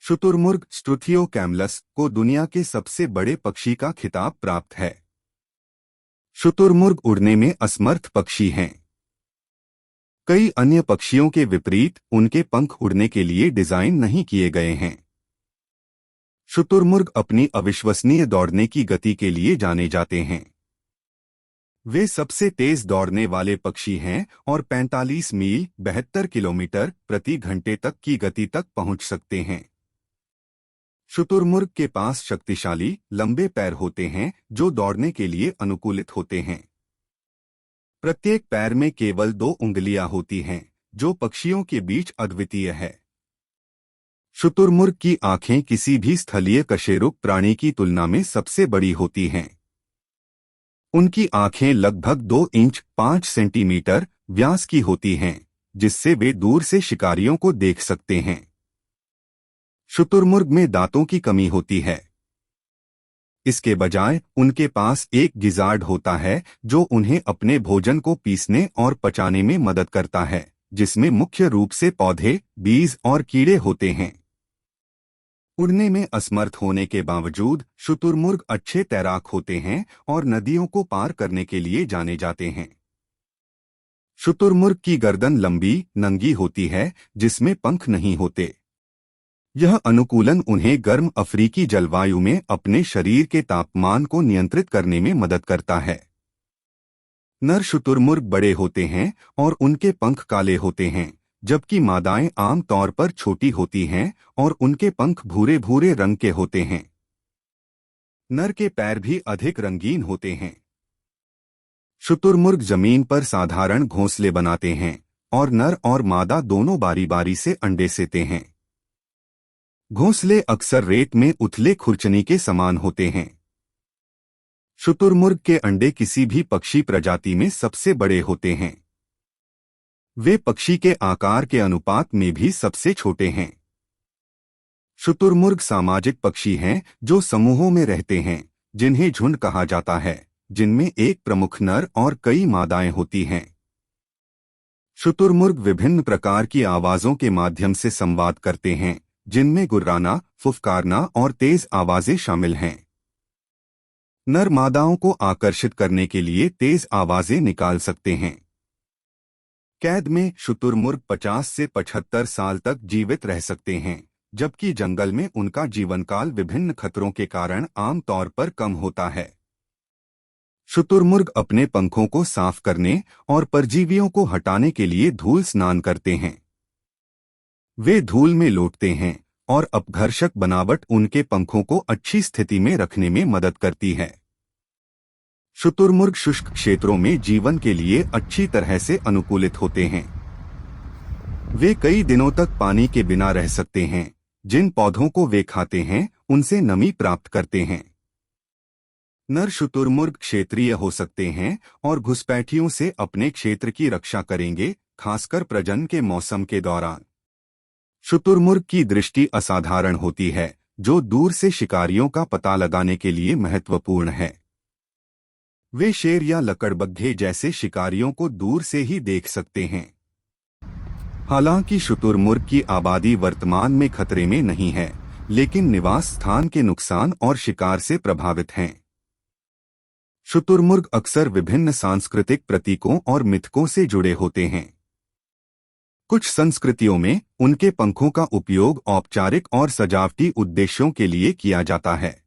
शुतुरमुर्ग स्ट्रुथियो कैमलस को दुनिया के सबसे बड़े पक्षी का खिताब प्राप्त है। शुतुरमुर्ग उड़ने में असमर्थ पक्षी हैं। कई अन्य पक्षियों के विपरीत उनके पंख उड़ने के लिए डिजाइन नहीं किए गए हैं। शुतुरमुर्ग अपनी अविश्वसनीय दौड़ने की गति के लिए जाने जाते हैं। वे सबसे तेज दौड़ने वाले पक्षी हैं और 45 मील 72 किलोमीटर प्रति घंटे तक की गति तक पहुंच सकते हैं। शुतुरमुर्ग के पास शक्तिशाली लंबे पैर होते हैं जो दौड़ने के लिए अनुकूलित होते हैं। प्रत्येक पैर में केवल 2 उंगलियां होती हैं, जो पक्षियों के बीच अद्वितीय है। शुतुरमुर्ग की आंखें किसी भी स्थलीय कशेरुक प्राणी की तुलना में सबसे बड़ी होती हैं। उनकी आंखें लगभग 2 इंच 5 सेंटीमीटर व्यास की होती हैं, जिससे वे दूर से शिकारियों को देख सकते हैं। शुतुरमुर्ग में दांतों की कमी होती है। इसके बजाय उनके पास एक गिजार्ड होता है जो उन्हें अपने भोजन को पीसने और पचाने में मदद करता है, जिसमें मुख्य रूप से पौधे, बीज और कीड़े होते हैं। उड़ने में असमर्थ होने के बावजूद शुतुरमुर्ग अच्छे तैराक होते हैं और नदियों को पार करने के लिए जाने जाते हैं। शुतुरमुर्ग की गर्दन लंबी, नंगी होती है, जिसमें पंख नहीं होते। यह अनुकूलन उन्हें गर्म अफ्रीकी जलवायु में अपने शरीर के तापमान को नियंत्रित करने में मदद करता है। नर शुतुरमुर्ग बड़े होते हैं और उनके पंख काले होते हैं, जबकि मादाएं आम तौर पर छोटी होती हैं और उनके पंख भूरे भूरे रंग के होते हैं। नर के पैर भी अधिक रंगीन होते हैं। शुतुरमुर्ग जमीन पर साधारण घोंसले बनाते हैं और नर और मादा दोनों बारी बारी से अंडे सेते हैं। घोंसले अक्सर रेत में उथले खुरचनी के समान होते हैं। शुतुरमुर्ग के अंडे किसी भी पक्षी प्रजाति में सबसे बड़े होते हैं। वे पक्षी के आकार के अनुपात में भी सबसे छोटे हैं। शुतुरमुर्ग सामाजिक पक्षी हैं जो समूहों में रहते हैं, जिन्हें झुंड कहा जाता है, जिनमें एक प्रमुख नर और कई मादाएं होती हैं। शुतुरमुर्ग विभिन्न प्रकार की आवाजों के माध्यम से संवाद करते हैं, जिनमें गुर्राना, फुफकारना और तेज आवाजें शामिल हैं। नर मादाओं को आकर्षित करने के लिए तेज आवाजें निकाल सकते हैं। कैद में शुतुरमुर्ग 50 से 75 साल तक जीवित रह सकते हैं, जबकि जंगल में उनका जीवनकाल विभिन्न खतरों के कारण आमतौर पर कम होता है। शुतुरमुर्ग अपने पंखों को साफ करने और परजीवियों को हटाने के लिए धूल स्नान करते हैं। वे धूल में लौटते हैं और अपघर्षक बनावट उनके पंखों को अच्छी स्थिति में रखने में मदद करती है। शुतुरमुर्ग शुष्क क्षेत्रों में जीवन के लिए अच्छी तरह से अनुकूलित होते हैं। वे कई दिनों तक पानी के बिना रह सकते हैं। जिन पौधों को वे खाते हैं उनसे नमी प्राप्त करते हैं। नर शुतुरमुर्ग क्षेत्रीय हो सकते हैं और घुसपैठियों से अपने क्षेत्र की रक्षा करेंगे, खासकर प्रजनन के मौसम के दौरान। शुतुरमुर्ग की दृष्टि असाधारण होती है, जो दूर से शिकारियों का पता लगाने के लिए महत्वपूर्ण है। वे शेर या लकड़बग्घे जैसे शिकारियों को दूर से ही देख सकते हैं। हालांकि शुतुरमुर्ग की आबादी वर्तमान में खतरे में नहीं है, लेकिन निवास स्थान के नुकसान और शिकार से प्रभावित हैं। शुतुरमुर्ग अक्सर विभिन्न सांस्कृतिक प्रतीकों और मिथकों से जुड़े होते हैं। कुछ संस्कृतियों में उनके पंखों का उपयोग औपचारिक और सजावटी उद्देश्यों के लिए किया जाता है।